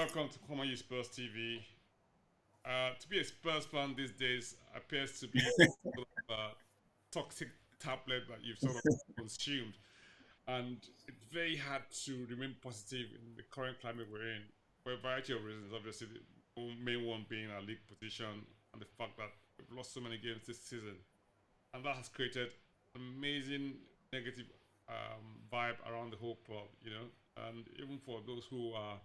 Welcome to Common You Spurs TV. To be a Spurs fan these days appears to be sort of a toxic tablet that you've sort of consumed. And it's very hard to remain positive in the current climate we're in for a variety of reasons. Obviously, the main one being our league position and the fact that we've lost so many games this season. And that has created amazing negative vibe around the whole club, And even for those who are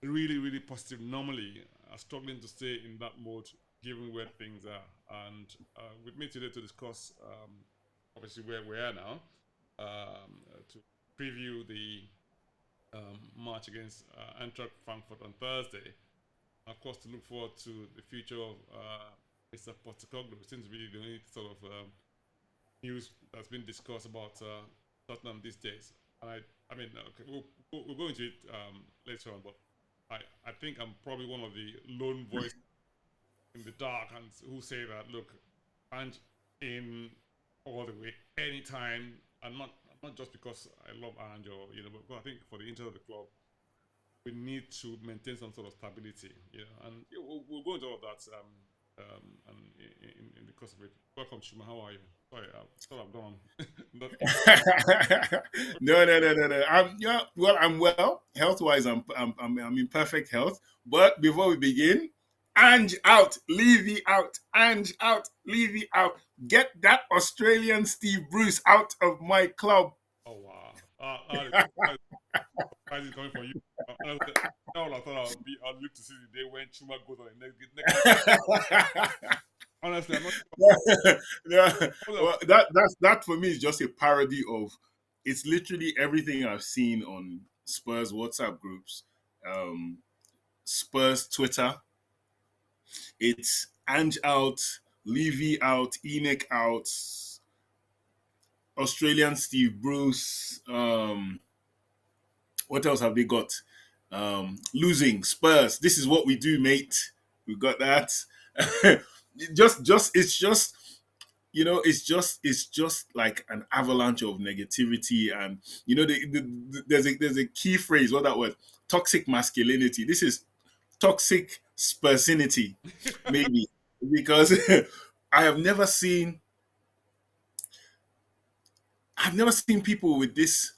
really, really positive normally are struggling to stay in that mode given where things are. And with me today to discuss, obviously, where we are now, to preview the match against Eintracht Frankfurt on Thursday. Of course, to look forward to the future of Mr. Postecoglou. It seems to be the only sort of news that's been discussed about Tottenham these days. And I mean, okay, we'll go into it later on, but I think I'm probably one of the lone voice in the dark and who say that look, Ange in all the way, anytime, and not just because I love Ange or but I think for the interest of the club, we need to maintain some sort of stability, and we'll go into all of that and in the course of it. Welcome, Shuma. How are you? Sorry, I thought I've gone. No. I'm well. Health-wise, I'm in perfect health. But before we begin, Ange out, Levy out, Ange out, Levy out. Get that Australian Steve Bruce out of my club. Oh wow! Why is it coming from you? All I thought I'll live to see the day when Chuma goes on the next. Honestly, I'm not. Yeah, well, that for me is just a parody of. It's literally everything I've seen on Spurs WhatsApp groups, Spurs Twitter. It's Ange out, Levy out, Enoch out, Australian Steve Bruce. What else have they got? Losing Spurs. This is what we do, mate. We got that. It's just like an avalanche of negativity, and there's a key phrase. What that word? Toxic masculinity. This is toxic Spursinity, maybe, because I have never seen people with this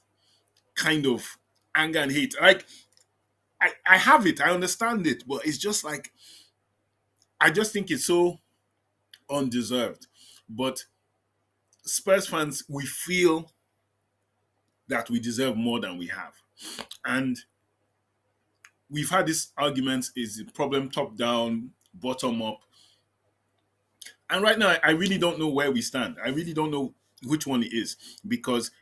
kind of anger and hate. Like I have it, I understand it, but it's just like I just think it's so undeserved. But Spurs fans, we feel that we deserve more than we have. And we've had this argument, is the problem top down, bottom up? And right now, I really don't know where we stand. I really don't know which one it is. Because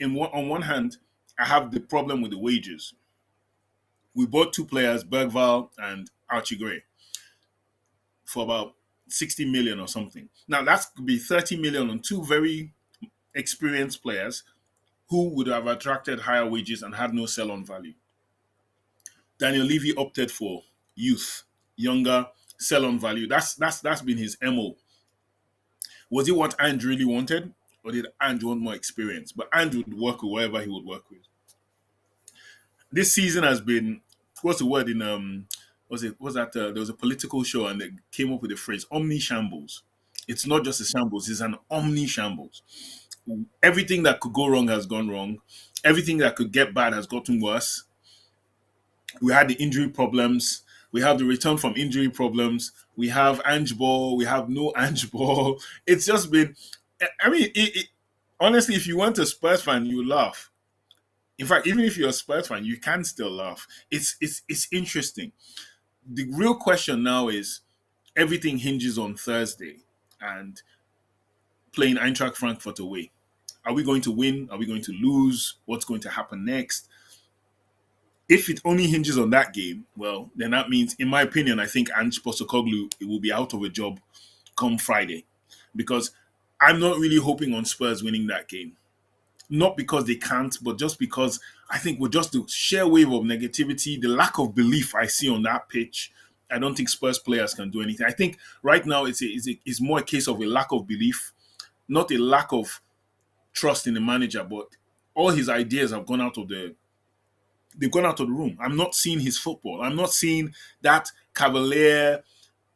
on one hand, I have the problem with the wages. We bought two players, Bergval and Archie Gray, for about 60 million or something. Now, that could be 30 million on two very experienced players who would have attracted higher wages and had no sell-on value. Daniel Levy opted for youth, younger, sell-on value. That's been his MO. Was it what Ange really wanted? Or did Ange want more experience? But Ange would work with whatever he would work with. This season has been, what's the word in there was a political show and they came up with the phrase omni shambles. It's not just a shambles, it's an omni shambles. Everything that could go wrong has gone wrong. Everything that could get bad has gotten worse. We had the injury problems. We have the return from injury problems. We have Ange ball. We have no Ange ball. It's just been, I mean, honestly, if you weren't a Spurs fan, you would laugh. In fact, even if you're a Spurs fan, you can still laugh. It's interesting. The real question now is everything hinges on Thursday and playing Eintracht Frankfurt away. Are we going to win? Are we going to lose? What's going to happen next? If it only hinges on that game, well, then that means, in my opinion, I think Ange Postecoglou will be out of a job come Friday. Because I'm not really hoping on Spurs winning that game. Not because they can't, but just because I think with just the sheer wave of negativity, the lack of belief I see on that pitch, I don't think Spurs players can do anything. I think right now it's more a case of a lack of belief, not a lack of trust in the manager, but all his ideas have gone out of the they've gone out of the room. I'm not seeing his football. I'm not seeing that cavalier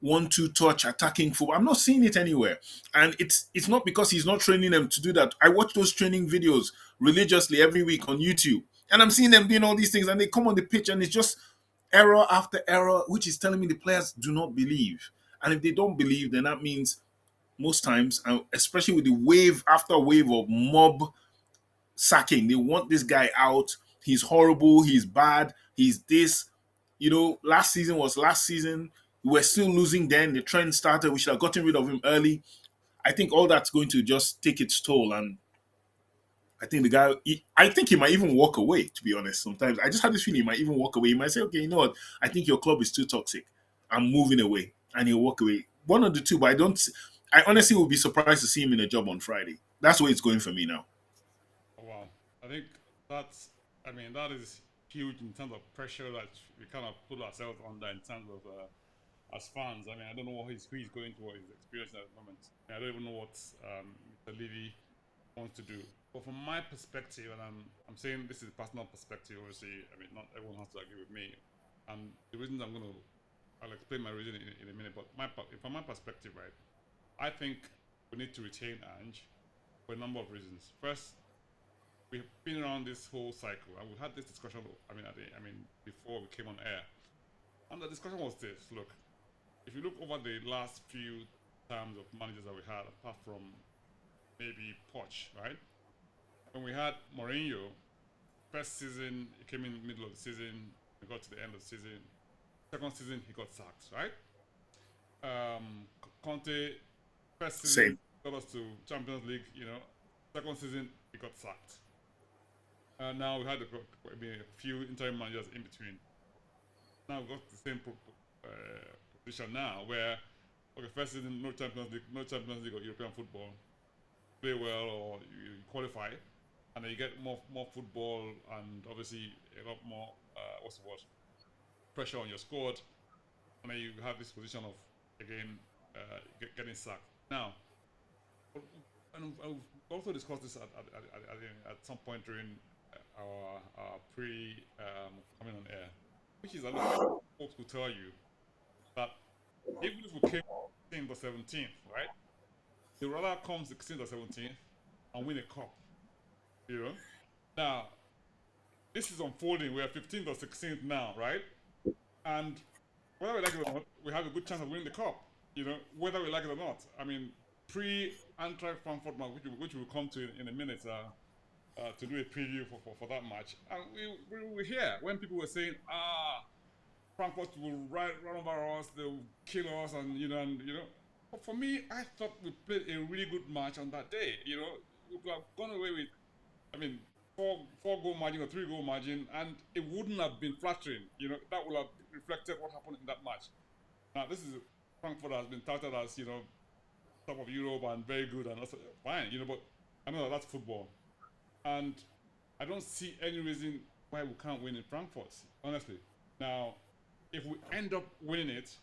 1-2 touch attacking football. I'm not seeing it anywhere. And it's not because he's not training them to do that. I watch those training videos religiously every week on YouTube. And I'm seeing them doing all these things, and they come on the pitch and it's just error after error, which is telling me the players do not believe. And if they don't believe, then that means most times, especially with the wave after wave of mob sacking, they want this guy out. He's horrible. He's bad. He's this. Last season was last season. We were still losing then. The trend started. We should have gotten rid of him early. I think all that's going to just take its toll. And I think the guy, I think he might even walk away, to be honest. Sometimes I just have this feeling he might even walk away. He might say, okay, you know what? I think your club is too toxic. I'm moving away. And he'll walk away. One of the two, but I honestly would be surprised to see him in a job on Friday. That's where it's going for me now. Wow. I think that is huge in terms of pressure that we kind of put ourselves under in terms of as fans. I mean, I don't know who he's going to, what his experience at the moment. I don't even know what Mr. Levy wants to do. But from my perspective, and I'm saying this is a personal perspective, obviously, I mean, not everyone has to agree with me. And the reasons I'll explain my reason in a minute, but from my perspective, right, I think we need to retain Ange for a number of reasons. First, we've been around this whole cycle, and we had this discussion. Before we came on air, and the discussion was this: look, if you look over the last few terms of managers that we had, apart from maybe Poch, right? When we had Mourinho, first season he came in the middle of the season, we got to the end of the season. Second season he got sacked, right? Conte, first season got us to Champions League, Second season he got sacked. Now we had a few interim managers in between. Now we've got the same position now where, okay, first season, no Champions League or European football, play well or you qualify, and then you get more football and obviously a lot more, pressure on your squad, and then you have this position of, again, getting sacked. Now, and we've also discussed this at some point during our pre coming on air, which is a lot of folks will tell you that even if we came 16th or 17th, right, the rather come 16th or 17th and win a cup. Now, this is unfolding. We're 15th or 16th now, right? And whether we like it or not, we have a good chance of winning the cup. Whether we like it or not. I mean, pre-Eintracht Frankfurt match, which we'll come to in a minute, to do a preview for that match. And we were here when people were saying, Frankfurt will run over us, they'll kill us, and But for me, I thought we played a really good match on that day. We could have gone away with, 4-goal margin or 3-goal margin, and it wouldn't have been flattering. That would have reflected what happened in that match. Now, this is Frankfurt has been touted as, top of Europe and very good and also fine, but I know that's football. And I don't see any reason why we can't win in Frankfurt, honestly. Now, if we end up winning it,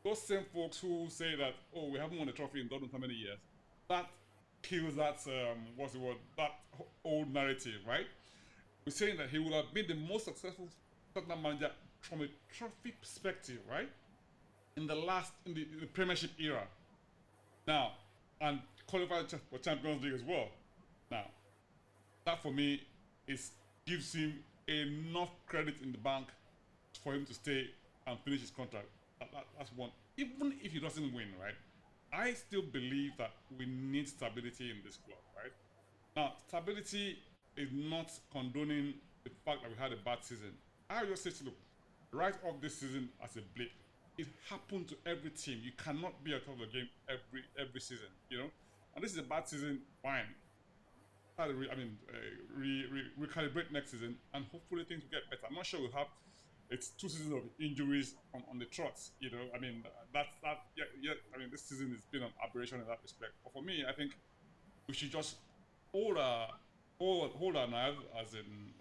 those same folks who say that, we haven't won a trophy in Dortmund for many years, that kills that, that old narrative, right? We're saying that he will have been the most successful Tottenham manager from a trophy perspective, right? In the Premiership era. Now, and qualified for Champions League as well. Now, that for me gives him enough credit in the bank for him to stay and finish his contract. That's one. Even if he doesn't win, right? I still believe that we need stability in this club, right? Now, stability is not condoning the fact that we had a bad season. I just say, look, write off this season as a blip. It happened to every team. You cannot be at top of the game every season, And this is a bad season, fine. Recalibrate next season, and hopefully things will get better. I'm not sure we'll have. It's 2 seasons of injuries on the trots, this season has been an aberration in that respect. But for me, I think we should just hold our knives as in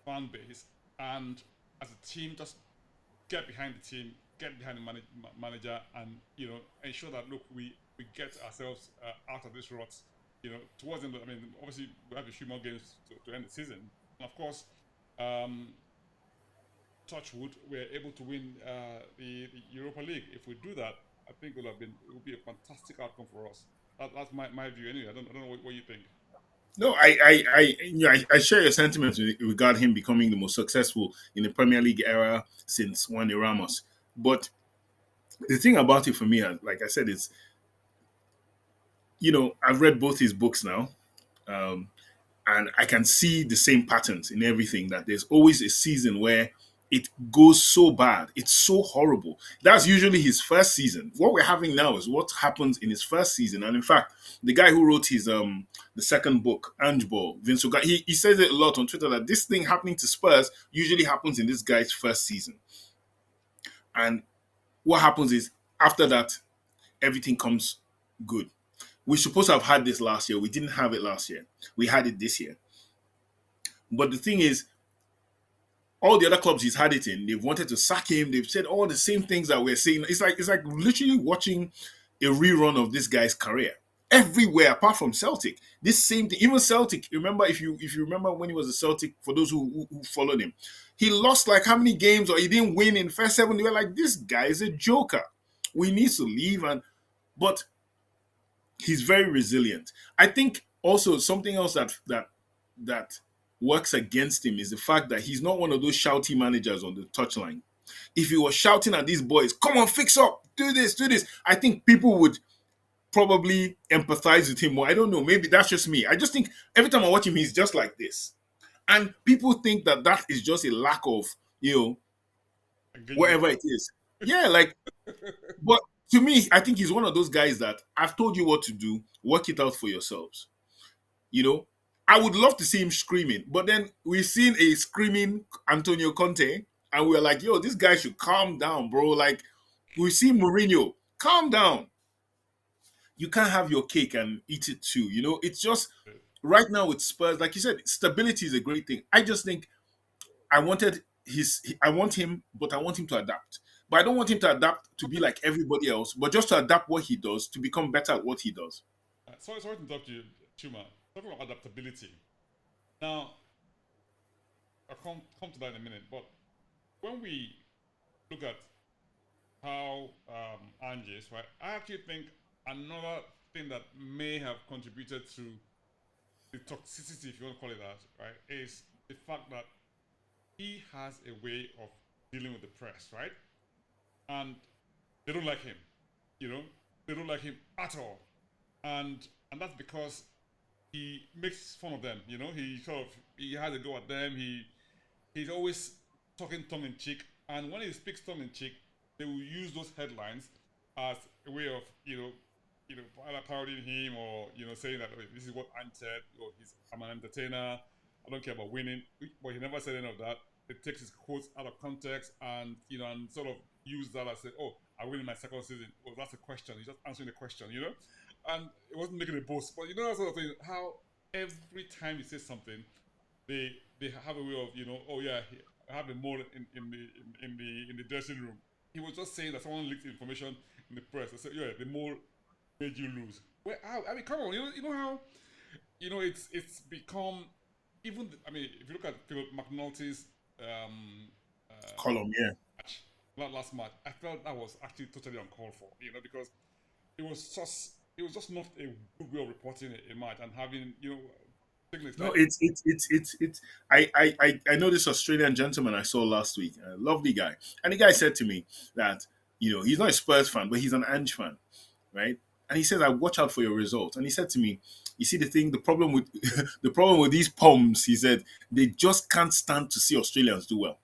fan base, and as a team, just get behind the team, get behind the manager, and ensure that we get ourselves out of this rut. Towards the end. Obviously we have a few more games to end the season, and of course, um, Touchwood, we're able to win the Europa League. If we do that, I think it would be a fantastic outcome for us. That's my view anyway. I don't know what you think. No, I share your sentiments regarding him becoming the most successful in the Premier League era since Juan Ramos. But the thing about it for me, like I said, is I've read both his books now, um, and I can see the same patterns in everything. That there's always a season where it goes so bad, it's so horrible. That's usually his first season. What we're having now is what happens in his first season. And in fact, the guy who wrote his the second book, Ange, Vince, he says it a lot on Twitter that this thing happening to Spurs usually happens in this guy's first season. And what happens is after that, everything comes good. We're supposed to have had this last year. We didn't have it last year. We had it this year. But the thing is, all the other clubs he's had it in, they've wanted to sack him. They've said all the same things that we're saying. It's like literally watching a rerun of this guy's career. Everywhere apart from Celtic. This same thing, even Celtic. Remember, if you remember when he was a Celtic, for those who followed him, he lost like how many games, or he didn't win in first seven. They were like, this guy is a joker. We need to leave. But he's very resilient. I think also something else that works against him is the fact that he's not one of those shouty managers on the touchline. If he was shouting at these boys, come on, fix up, do this, I think people would probably empathize with him more. I don't know, maybe that's just me. I just think every time I watch him, he's just like this. And people think that is just a lack of, whatever it is. Yeah, but to me, I think he's one of those guys that I've told you what to do, work it out for yourselves. I would love to see him screaming, but then we've seen a screaming Antonio Conte, and we're like, yo, this guy should calm down, bro. Like, we see Mourinho, calm down. You can't have your cake and eat it too. It's just right now with Spurs, like you said, stability is a great thing. I just think I want him, but I want him to adapt. But I don't want him to adapt to be like everybody else, but just to adapt what he does to become better at what he does. Sorry to interrupt you, Chuma. Talking about adaptability. Now, I'll come to that in a minute, but when we look at how Ange is, right, I actually think another thing that may have contributed to the toxicity, if you want to call it that, right, is the fact that he has a way of dealing with the press, right? And they don't like him, they don't like him at all. And that's because he makes fun of them, he has a go at them. He's always talking tongue in cheek, and when he speaks tongue in cheek, they will use those headlines as a way of either parodying him, or saying that, okay, this is what Ange said, or I'm an entertainer, I don't care about winning, but he never said any of that. It takes his quotes out of context, and and sort of use that as oh, I win in my second season. Well, that's a question. He's just answering the question, and it wasn't making a boast. But that sort of thing. How every time he says something, they have a way of oh yeah, I have a mole in the dressing room. He was just saying that someone leaked information in the press. I said, yeah, the mole made you lose. Well, I mean, come on, you know how it's become even. I mean, if you look at Philip McNulty's column, yeah. Last match, I felt that was actually totally uncalled for, because it was just not a good way of reporting a match and having, things No, like. it's. I know this Australian gentleman I saw last week, a lovely guy, and the guy said to me that he's not a Spurs fan, but he's an Ange fan, right? And he says, "I watch out for your results." And he said to me, "You see the problem with the problem with these poms," he said, "they just can't stand to see Australians do well.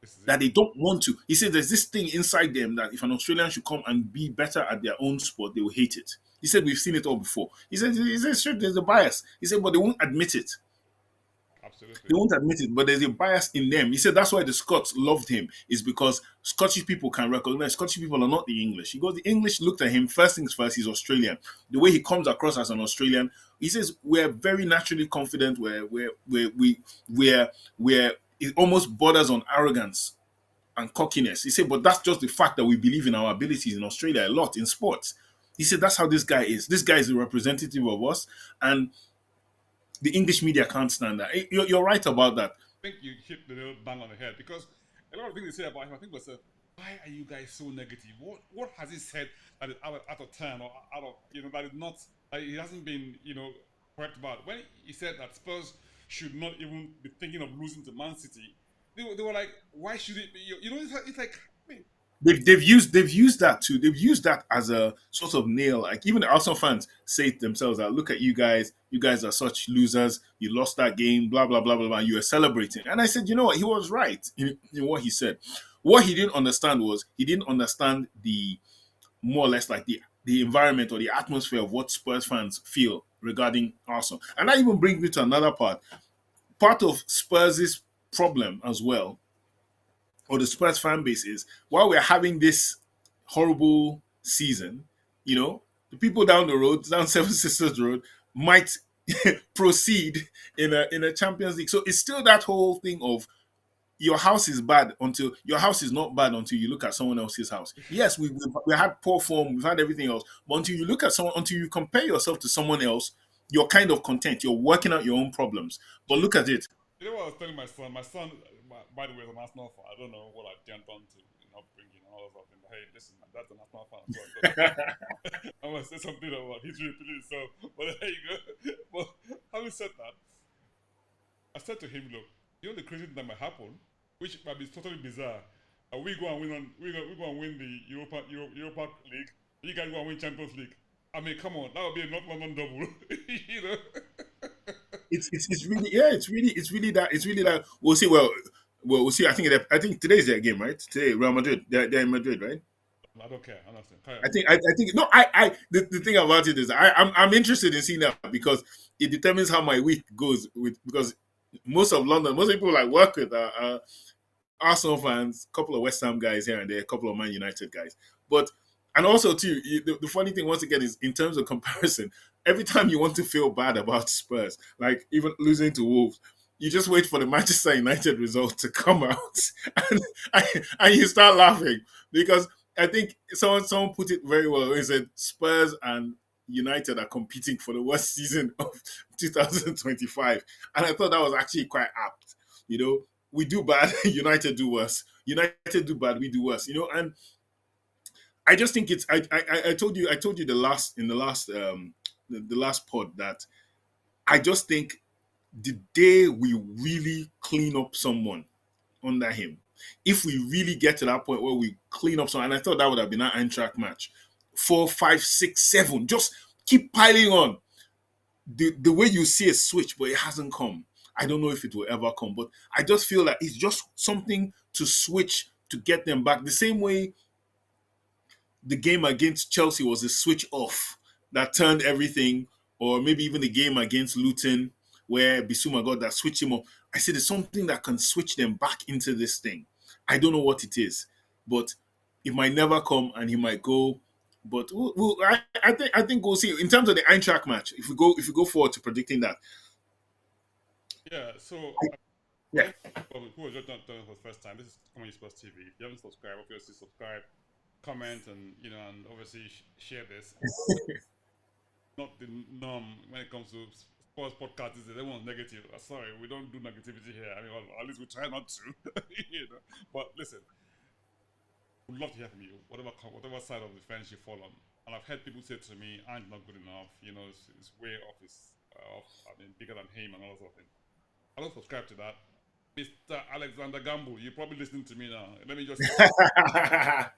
This is it. That they don't want to." He said, "There's this thing inside them that if an Australian should come and be better at their own sport, they will hate it." He said, "We've seen it all before." He said, "Sure, there's a bias." He said, "But they won't admit it. Absolutely. They won't admit it, but there's a bias in them." He said that's why the Scots loved him, is because Scottish people can recognize Scottish people are not the English. He goes, the English looked at him, first things first, he's Australian. The way he comes across as an Australian, he says, we're very naturally confident, we're it almost borders on arrogance and cockiness. He said, but that's just the fact that we believe in our abilities in Australia a lot in sports. He said, that's how this guy is. This guy is a representative of us, and the English media can't stand that. You're right about that. think you hit the nail bang on the head because a lot of things they say about him, I think was, why are you guys so negative? What has he said that is out of turn or out of that is not he hasn't been correct about when he said that Spurs should not even be thinking of losing to Man City. They were like, why should it be? It's like I mean, They've used that too. They've used that as a sort of nail. Like even the Arsenal fans say it themselves that look at you guys. You guys are such losers. You lost that game. Blah blah blah blah blah. You were celebrating, and I said, you know what? He was right in what he said. What he didn't understand was he didn't understand the more or less like the environment or the atmosphere of what Spurs fans feel regarding Arsenal. And that even brings me to another part. Part of Spurs' problem as well, or the Spurs fan base is while we're having this horrible season, the people down the road, down Seven Sisters Road, might proceed in a Champions League. So it's still that whole thing of your house is bad until your house is not bad until you look at someone else's house. Yes, we had poor form, we've had everything else, but until you look at someone, until you compare yourself to someone else, you're kind of content. You're working out your own problems. But look at it. you know what I was telling my son? My son, by the way, is an Arsenal fan. I don't know what I've done to upbringing and all that stuff. But hey, listen, my dad's an Arsenal fan. So I want to say something about history, please. So, but there you go. But having said that, I said to him, look, the crazy thing that might happen, which might be totally bizarre. We go and win the Europa League. You guys go and win Champions League. I mean, come on, that would be a North London double, It's really that we'll see. Well, we'll see. I think today's their game, right? Today, Real Madrid. They're in Madrid, right? I don't care, honestly. I think no. The thing about it is I'm interested in seeing that because it determines how my week goes because most of London, most people I work with are Arsenal fans, a couple of West Ham guys here and there, a couple of Man United guys. But and also too, the funny thing once again is in terms of comparison, every time you want to feel bad about Spurs, like even losing to Wolves, you just wait for the Manchester United result to come out, and, and you start laughing because I think someone put it very well. He said Spurs and United are competing for the worst season of 2025, and I thought that was actually quite apt. We do bad, United do worse. United do bad, we do worse. And I just think it's. I told you the last pod that I just think the day we really clean up someone under him, if we really get to that point where we clean up someone, and I thought that would have been an Eintracht match, 4, 5, 6, 7, just keep piling on. The way you see a switch, but it hasn't come. I don't know if it will ever come, but I just feel like it's just something to switch to get them back. The same way the game against Chelsea was a switch off that turned everything, or maybe even the game against Luton where Bissouma got that switch him off. I said there's something that can switch them back into this thing. I don't know what it is, but it might never come and he might go. But I think we'll see. In terms of the Eintracht match, if we go forward to predicting that. Yeah, so Yeah. who was just not doing it for the first time, this is Comedy Sports TV. If you haven't subscribed, obviously subscribe, comment, and obviously share this. Not the norm when it comes to sports podcasts. Is everyone's negative? Sorry, we don't do negativity here. I mean, well, at least we try not to. But listen, we'd love to hear from you, whatever side of the fence you fall on. And I've heard people say to me, "Ange not good enough. It's way off his bigger than him and all that sort of thing." I don't subscribe to that. Mr. Alexander Gamble, you're probably listening to me now. Let me just HAG.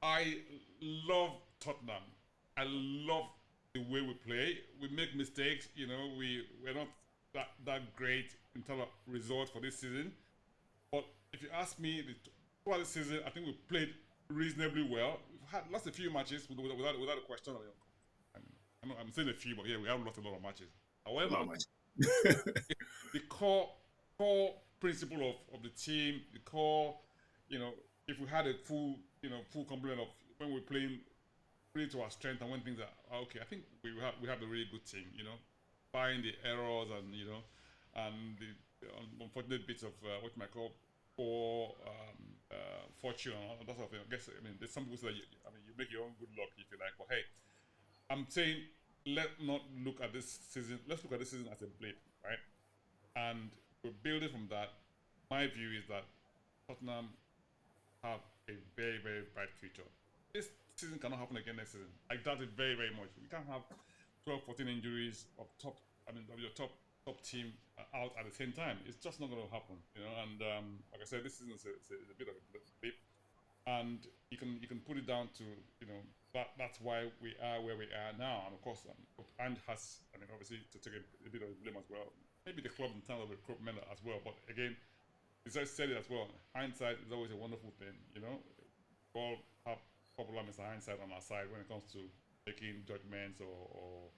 I love Tottenham. I love the way we play. We make mistakes, we're not that great in terms of results for this season. But if you ask me, throughout the season, I think we played reasonably well. We've had lost a few matches without a question. I'm saying a few, but yeah, we haven't lost a lot of matches. However, the core principle of the team, the core, if we had a full complement of when we're playing really to our strength and when things are okay, I think we have a really good team, buying the errors and and the unfortunate bits of what you might call poor fortune and that sort of thing. I guess there's some people say that you make your own good luck if you like, but hey, I'm saying let's not look at this season. Let's look at this season as a blip, right? And we're building from that. My view is that Tottenham have a very, very bright future. This season cannot happen again next season. I doubt it very, very much. We can't have 12, 14 injuries of your top team out at the same time. It's just not going to happen, you know. And like I said, this season is a bit of a blip, and you can put it down to, you know, that's why we are where we are now. And of course, Ange has, obviously, to take a bit of the blame as well. Maybe the club in terms of the recruitment as well. But again, as I said it as well, hindsight is always a wonderful thing, you know. We all have a couple of Mr. Hindsight on our side when it comes to making judgments or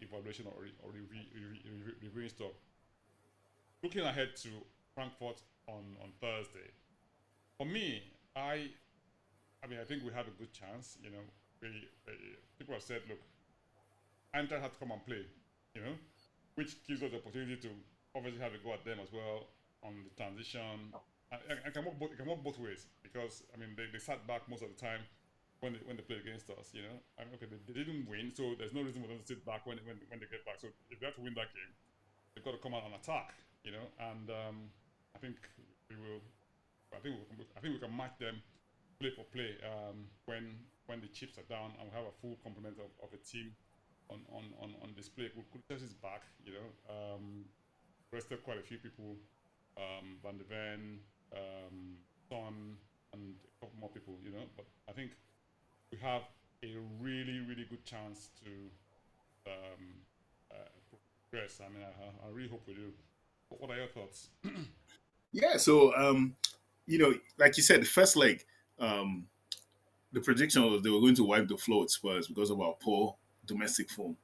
evaluation or reviewing stuff. Looking ahead to Frankfurt on Thursday, for me, I think we have a good chance. You know, people have said, look, Ange had to come and play, you know, which gives us the opportunity to obviously have a go at them as well on the transition. And can work both ways, because they sat back most of the time when they played against us. You know, okay, they didn't win, so there's no reason for them to sit back when they get back. So if they have to win that game, they've got to come out and attack. You know, and I think we will. I think we can match them play for play when the chips are down, and we have a full complement of a team on display. Chelsea's back. You know, rested quite a few people. Van de Ven, Son, and a couple more people, you know. But I think we have a really, really good chance to progress. I really hope we do. What are your thoughts? Yeah, so like you said, the first leg, the prediction was they were going to wipe the floor with Spurs because of our poor domestic form.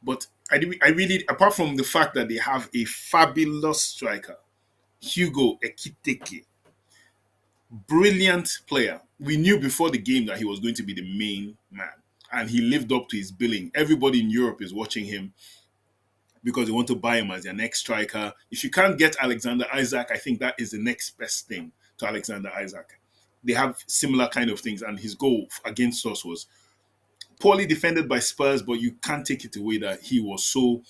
But I really, apart from the fact that they have a fabulous striker, Hugo Ekitike, brilliant player. We knew before the game that he was going to be the main man, and he lived up to his billing. Everybody in Europe is watching him because they want to buy him as their next striker. If you can't get Alexander Isak, I think that is the next best thing to Alexander Isak. They have similar kind of things, and his goal against us was poorly defended by Spurs, but you can't take it away that it was so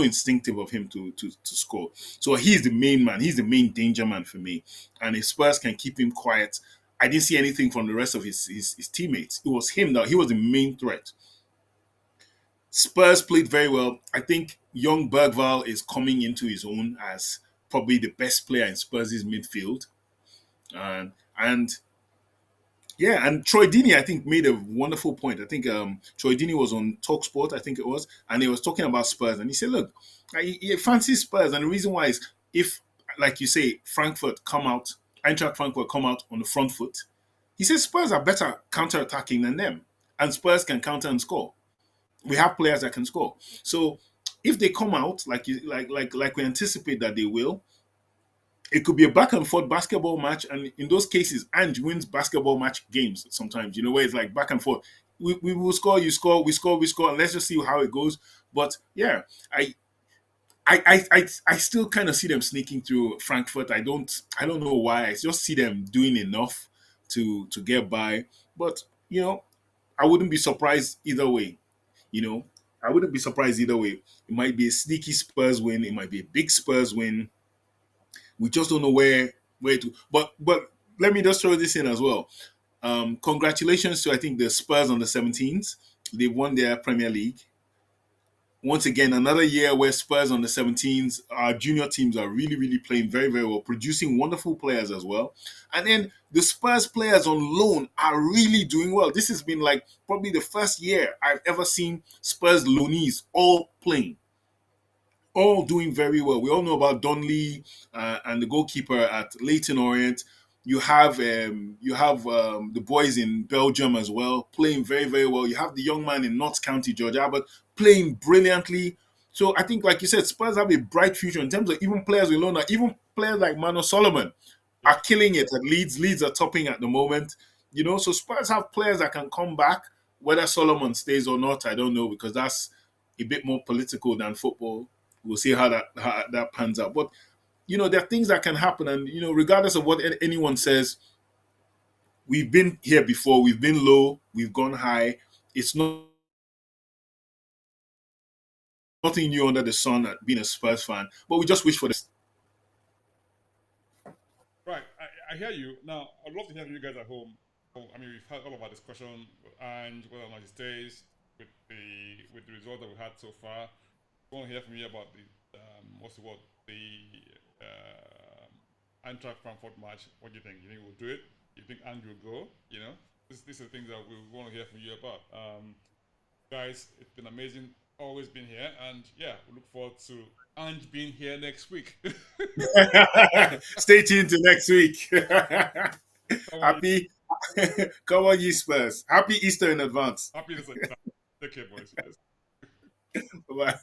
instinctive of him to score. So he's the main man. He's the main danger man for me. And if Spurs can keep him quiet, I didn't see anything from the rest of his teammates. It was him that he was the main threat. Spurs played very well. I think young Bergvall is coming into his own as probably the best player in Spurs' midfield. And yeah, and Troy Deeney, I think, made a wonderful point. I think Troy Deeney was on TalkSport, I think it was, and he was talking about Spurs. And he said, look, he fancies Spurs. And the reason why is if, like you say, Eintracht Frankfurt come out on the front foot, he says Spurs are better counter-attacking than them. And Spurs can counter and score. We have players that can score. So if they come out, like we anticipate that they will, it could be a back and forth basketball match, and in those cases, Ange wins basketball match games sometimes. You know, where it's like back and forth. We will score, you score, we score, and let's just see how it goes. But yeah, I still kind of see them sneaking through Frankfurt. I don't know why. I just see them doing enough to get by. But you know, I wouldn't be surprised either way. You know, I wouldn't be surprised either way. It might be a sneaky Spurs win. It might be a big Spurs win. We just don't know where to. But let me just throw this in as well. Congratulations to, I think, the Spurs on the 17s. They won their Premier League. Once again, another year where Spurs on the 17s, our junior teams are really, really playing very, very well, producing wonderful players as well. And then the Spurs players on loan are really doing well. This has been like probably the first year I've ever seen Spurs loanees all playing. All doing very well. We all know about Donnelly and the goalkeeper at Leyton Orient. You have the boys in Belgium as well, playing very, very well. You have the young man in Notts County, George Abbott, playing brilliantly. So I think, like you said, Spurs have a bright future in terms of even players we loan. Even players like Mano Solomon are killing it at Leeds. Leeds are topping at the moment. You know, so Spurs have players that can come back. Whether Solomon stays or not, I don't know, because that's a bit more political than football. We'll see how that pans out. But, you know, there are things that can happen. And, you know, regardless of what anyone says, we've been here before. We've been low. We've gone high. it's not nothing new under the sun at being a Spurs fan. But we just wish for the Right, I hear you. Now, I'd love to hear from you guys at home. Oh, I mean, we've had all of our discussion with Ange, whether or not he stays with the result that we had so far. I want to hear from you about the what's the word, the Eintracht Frankfurt match. What do you think? You think we'll do it? You think Ange will go? You know, these are things that we want to hear from you about. Guys, it's been amazing. Always been here, and yeah, we look forward to Ange being here next week. Stay tuned to next week. Come on, Happy, come on, you Spurs. Happy Easter in advance. happy to say, take care, boys. Yes. Bye.